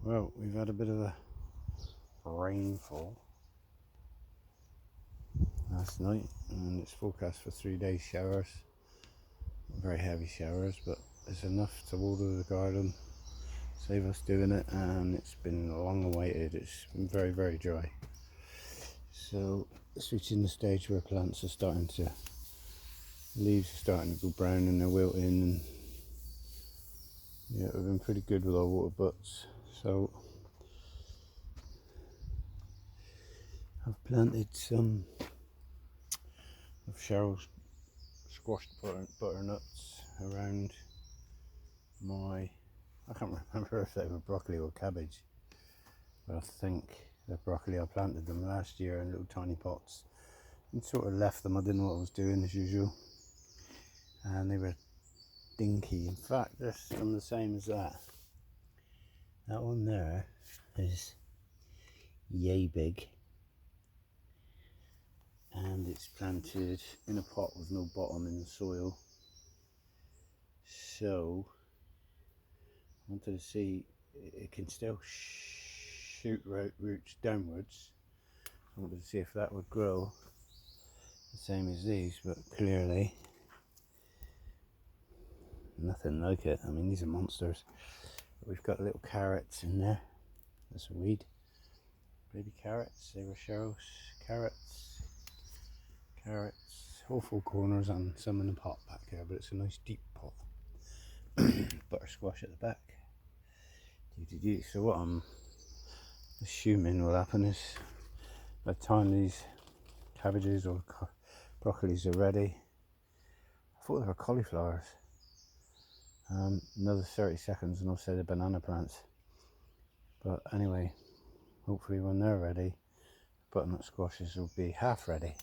Well, we've had a bit of a rainfall last night, and it's forecast for 3 days showers. Not very heavy showers, but it's enough to water the garden, save us doing it, and it's been long awaited. It's been very, very dry. So it's reaching the stage where plants are starting to, leaves are starting to go brown and they're wilting, and yeah, we've been pretty good with our water butts. So I've planted some of Cheryl's squashed butternuts around my, I can't remember if they were broccoli or cabbage, but I think they're broccoli. I planted them last year in little tiny pots and sort of left them. I didn't know what I was doing as usual, and they were dinky. In fact, they're some the same as that. That one there is yay big, and it's planted in a pot with no bottom in the soil. So I wanted to see, it can still shoot roots downwards. I wanted to see if that would grow the same as these, but clearly nothing like it. I mean, these are monsters. But we've got little carrots in there. That's a weed. Baby carrots. They were Cheryl's carrots. All four corners and some in the pot back there, but it's a nice deep pot. Butter squash at the back. So what I'm assuming will happen is, by the time these cabbages or broccolis are ready, I thought they were cauliflowers. Another 30 seconds and I'll say the banana plants. But anyway, hopefully when they're ready, butternut squashes will be half ready.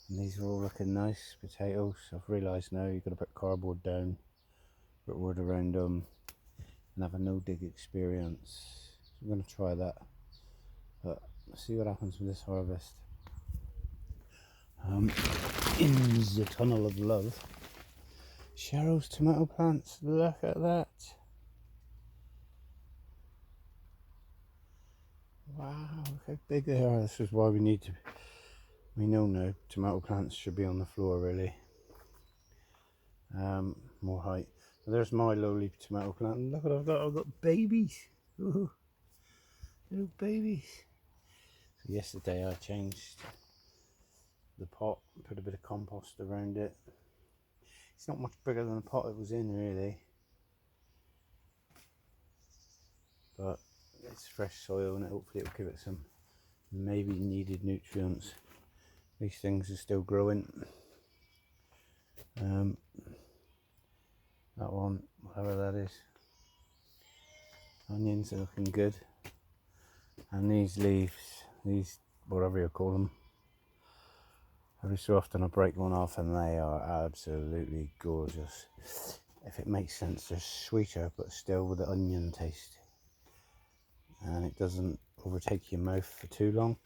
And these are all looking nice. Potatoes, I've realised now you've got to put cardboard down, put wood around them, and have a no-dig experience. So I'm going to try that, but let's see what happens with this harvest. In the tunnel of love, Cheryl's tomato plants, look at that. Wow, look how big they are. This is why we know now tomato plants should be on the floor, really. More height. There's my lowly tomato plant. Look what I've got babies. Ooh, little babies. So yesterday I changed the pot, put a bit of compost around it. It's not much bigger than the pot it was in, really, but it's fresh soil and hopefully it'll give it some maybe needed nutrients. These things are still growing. That one, whatever that is, onions are looking good, and these leaves, these whatever you call them, every so often I break one off and they are absolutely gorgeous. If it makes sense, they're sweeter but still with the onion taste, and it doesn't overtake your mouth for too long.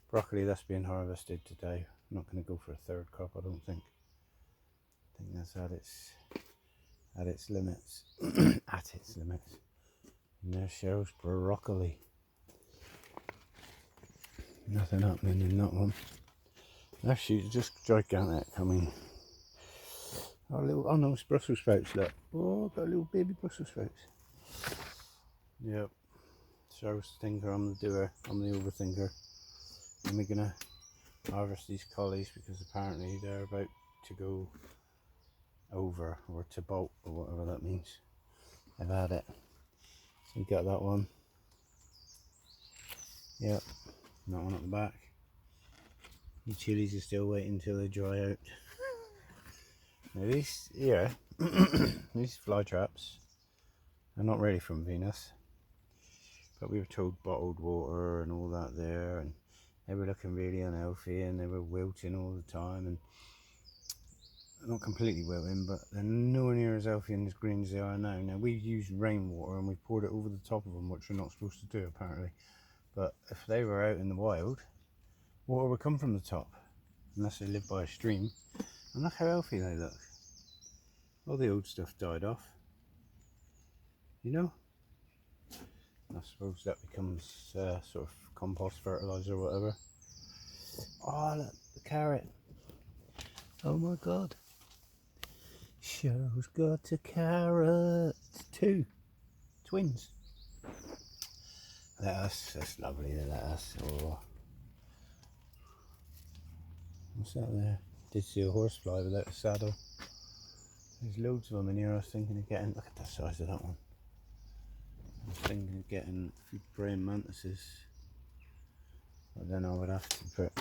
Broccoli, that's being harvested today. I'm not going to go for a third crop, I don't think. I think that's at its limits. At its limits. And there's Cheryl's broccoli. Nothing happening in that one. Actually, it's just gigantic. I mean, oh no, it's Brussels sprouts, look. Oh, got a little baby Brussels sprouts. Yep. Cheryl's thinker, I'm the doer, I'm the overthinker. And we're gonna harvest these collies because apparently they're about to go over, or to bolt, or whatever that means. I've had it. So you got that one. Yep. That one at the back. The chilies are still waiting until they dry out. Now these here, these fly traps are not really from Venus, but we were told bottled water and all that there, and they were looking really unhealthy and they were wilting all the time, and not completely wilting, but they're nowhere near as healthy and as green as they are now. Now we used rainwater and we poured it over the top of them, which we're not supposed to do apparently, but if they were out in the wild, water would come from the top, unless they live by a stream. And look how healthy they look. All the old stuff died off, you know. Enough suppose that becomes sort of compost fertilizer or whatever. Oh, look, the carrot. Oh my god. Cheryl's got a carrot. 2 twins. Lettuce, that's lovely, the lettuce. Oh. What's that there? Did see a horsefly without a saddle. There's loads of them in here. I was thinking of getting, look at the size of that one. I was thinking of getting a few praying mantises. But then I would have to put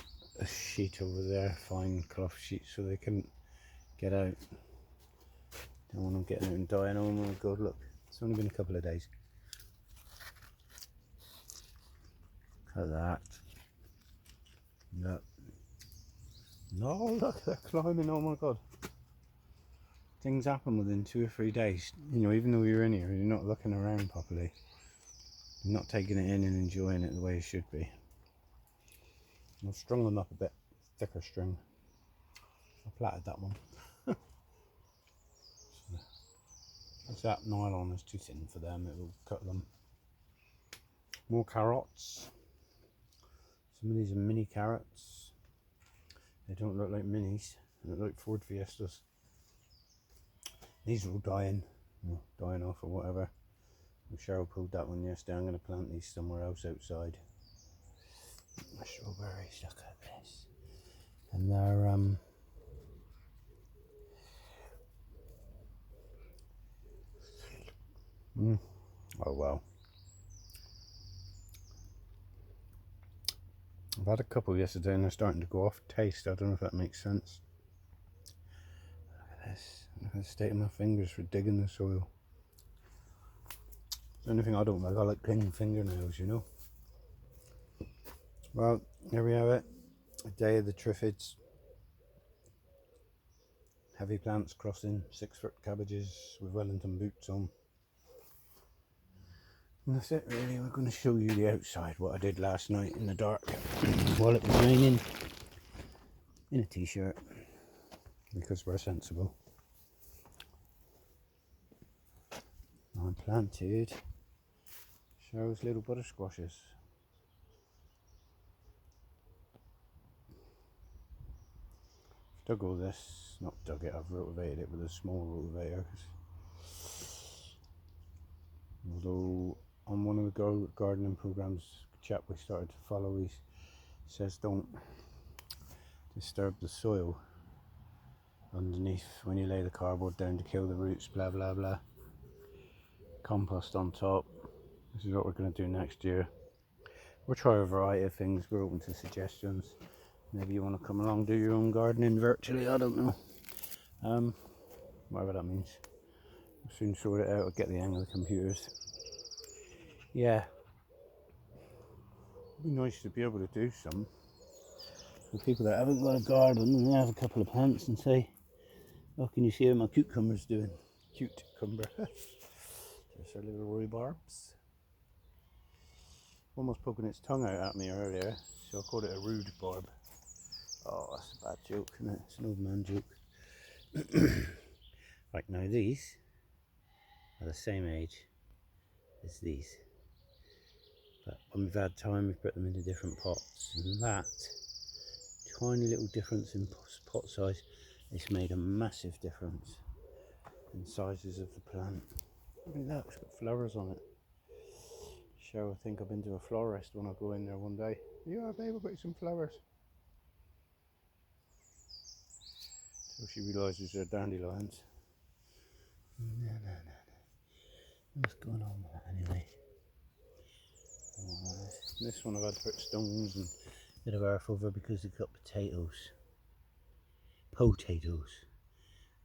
a sheet over there, fine cloth sheet, so they couldn't get out. Don't want them getting out and dying. Oh my god, look, it's only been a couple of days. Look at that. Look. No, look, they're climbing, oh my god. Things happen within 2 or 3 days. You know, even though you're in here, you're not looking around properly. You're not taking it in and enjoying it the way you should be. I've strung them up a bit, thicker string. I plaited that one. So, that nylon is too thin for them, it will cut them. More carrots. Some of these are mini carrots. They don't look like minis, they look like Ford Fiestas. These are all dying, dying off or whatever. Cheryl pulled that one yesterday. I'm going to plant these somewhere else outside. My strawberries, look at this. And they're oh well. I've had a couple yesterday and they're starting to go off taste. I don't know if that makes sense. Look at this. Look at the state of my fingers for digging the soil. The only thing I don't like, I like clean fingernails, you know. Well, here we have it. A day of the triffids. Heavy plants crossing, 6-foot cabbages with Wellington boots on. And that's it really. We're going to show you the outside, what I did last night in the dark while it was raining, in a t-shirt, because we're sensible. I planted Cheryl's little butter squashes. Dug all this, not dug it, I've rotivated it with a small rotivator. Although on one of the gardening programs, the chap we started to follow, he says don't disturb the soil underneath when you lay the cardboard down to kill the roots, blah blah blah. Compost on top. This is what we're going to do next year. We'll try a variety of things. We're open to suggestions. Maybe you want to come along, do your own gardening virtually, I don't know. Whatever that means. We'll soon sort it out. I'll get the hang of the computers. Yeah. It'd be nice to be able to do some. For people that haven't got a garden and they have a couple of plants and say, oh, can you see how my cucumber's doing? Cucumber. There's our little rhubarbs. Almost poking its tongue out at me earlier, so I called it a rude barb. Oh, that's a bad joke, isn't it? It's an old man joke. Right, now these are the same age as these. But when we've had time, we've put them into different pots. And that tiny little difference in pot size, it's made a massive difference in sizes of the plant. Look at that, it's got flowers on it. Cheryl, I think I've been to a florist when I go in there one day. Yeah, babe, I've got you some flowers. So she realises they're dandelions. No. What's going on with that anyway? This one I've had to put stones and a bit of earth over because they've got potatoes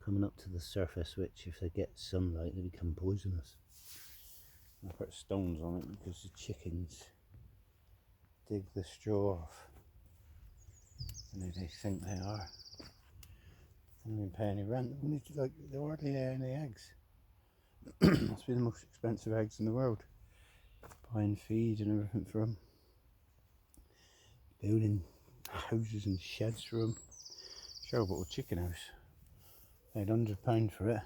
coming up to the surface, which if they get sunlight they become poisonous. I put stones on it because the chickens dig the straw off and they think they are. I don't even pay any rent. They're hardly laying any eggs. Must be the most expensive eggs in the world. Buying feed and everything for them. Building houses and sheds for them. Cheryl bought a chicken house. Paid £100 for it.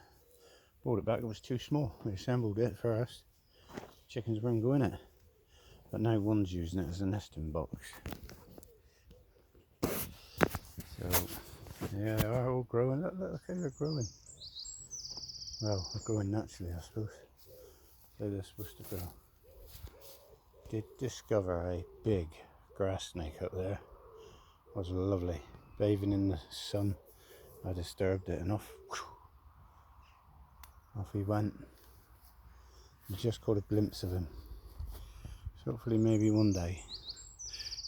Bought it back, it was too small. We assembled it first. Chickens wouldn't go in it. but now one's using it as a nesting box. So yeah, they are all growing. Look how they're growing. Well, they're growing naturally, I suppose. So they're supposed to grow. Did discover a big grass snake up there. It was lovely. Bathing in the sun. I disturbed it and off he went. I just caught a glimpse of him. So hopefully maybe one day.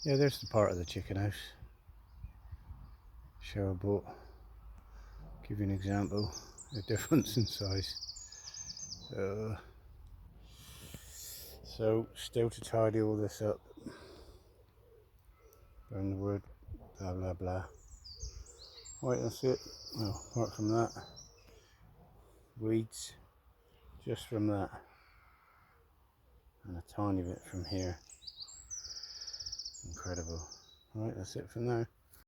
Yeah, there's the part of the chicken house. Shower boat. Give you an example. The difference in size. So still to tidy all this up. Burn the wood. Blah blah blah. Right, that's it. Well, apart from that, weeds just from that, and a tiny bit from here. Incredible. Right, that's it for now.